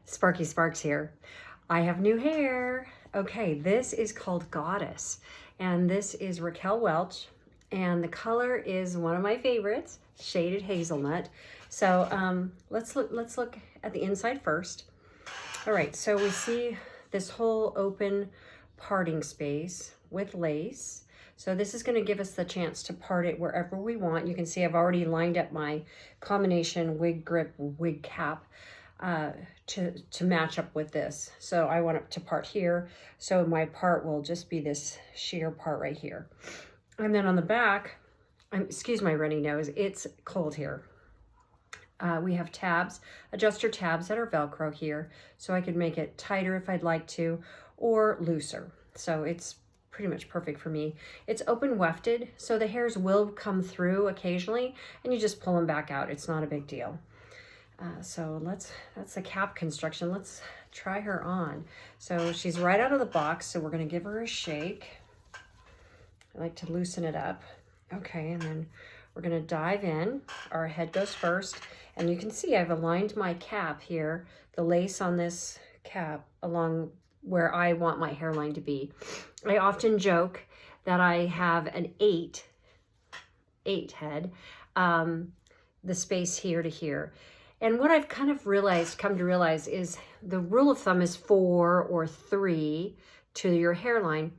Sparky Sparks here. I have new hair. Okay, this is called Goddess, and this is Raquel Welch, and the color is one of my favorites, shaded hazelnut. So let's look at the inside first. All right, so we see this whole open parting space with lace. So this is going to give us the chance to part it wherever we want. You can see I've already lined up my combination wig grip wig cap to match up with this. So I want it to part here. So my part will just be this sheer part right here. And then on the back, excuse my runny nose, it's cold here. We have tabs, adjuster tabs that are Velcro here. So I could make it tighter if I'd like to, or looser. So it's pretty much perfect for me. It's open wefted, so the hairs will come through occasionally and you just pull them back out. It's not a big deal. So that's the cap construction. Let's try her on. So she's right out of the box, so we're gonna give her a shake. I like to loosen it up. Okay, and then we're gonna dive in. Our head goes first, and you can see I've aligned my cap here, the lace on this cap along where I want my hairline to be. I often joke that I have an eight head, the space here to here. And what I've kind of come to realize is the rule of thumb is 4 or 3 to your hairline.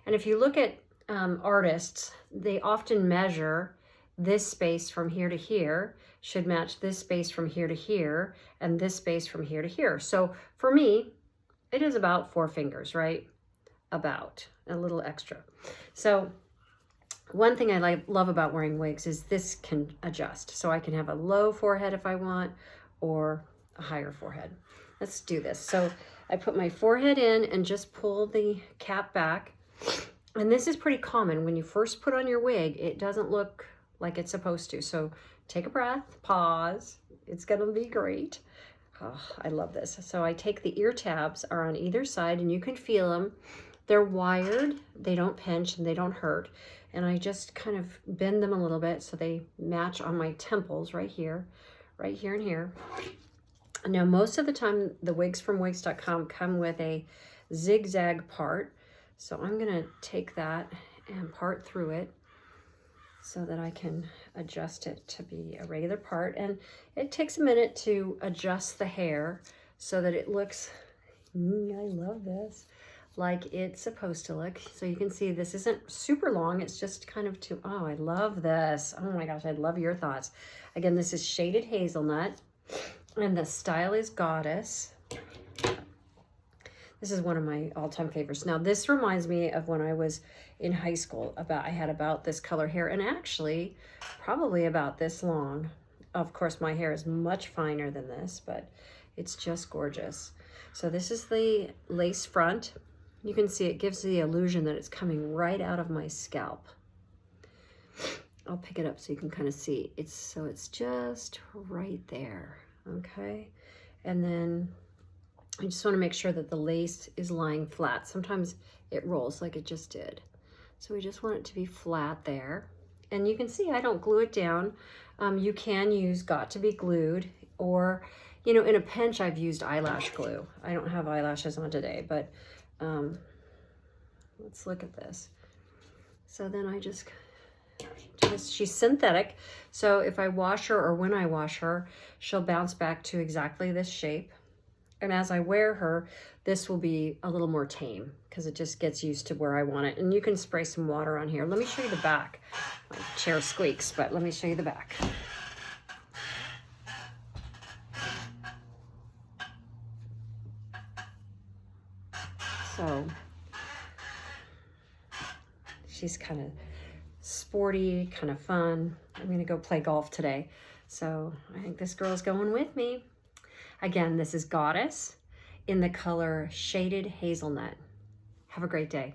And if you look at artists, they often measure this space from here to here should match this space from here to here, and this space from here to here. So for me, it is about 4 fingers, right? About a little extra. So one thing I love about wearing wigs is this can adjust. So I can have a low forehead if I want, or a higher forehead. Let's do this. So I put my forehead in and just pull the cap back. And this is pretty common. When you first put on your wig, it doesn't look like it's supposed to. So take a breath, pause. It's gonna be great. Oh, I love this. So I take the ear tabs are on either side, and you can feel them. They're wired, they don't pinch, and they don't hurt. And I just kind of bend them a little bit so they match on my temples right here and here. Now, most of the time, the wigs from wigs.com come with a zigzag part. So I'm gonna take that and part through it so that I can adjust it to be a regular part. And it takes a minute to adjust the hair so that it looks, I love this, like it's supposed to look. So you can see this isn't super long. It's just kind of oh, I love this. Oh my gosh, I love your thoughts. Again, this is shaded hazelnut and the style is Goddess. This is one of my all-time favorites. Now, this reminds me of when I was in high school. I had about this color hair, and actually probably about this long. Of course, my hair is much finer than this, but it's just gorgeous. So this is the lace front. You can see it gives the illusion that it's coming right out of my scalp. I'll pick it up so you can kind of see. It's just right there, okay? And then I just want to make sure that the lace is lying flat. Sometimes it rolls like it just did. So we just want it to be flat there. And you can see I don't glue it down. You can use Got to Be Glued, or, you know, in a pinch I've used eyelash glue. I don't have eyelashes on today, but let's look at this. So then I just do this. She's synthetic, so if I wash her or when I wash her, she'll bounce back to exactly this shape. And as I wear her, this will be a little more tame because it just gets used to where I want it. And you can spray some water on here. Let me show you the back. My chair squeaks, but let me show you the back. So she's kind of sporty, kind of fun. I'm gonna go play golf today. So I think this girl's going with me. Again, this is Goddess in the color Shaded Hazelnut. Have a great day.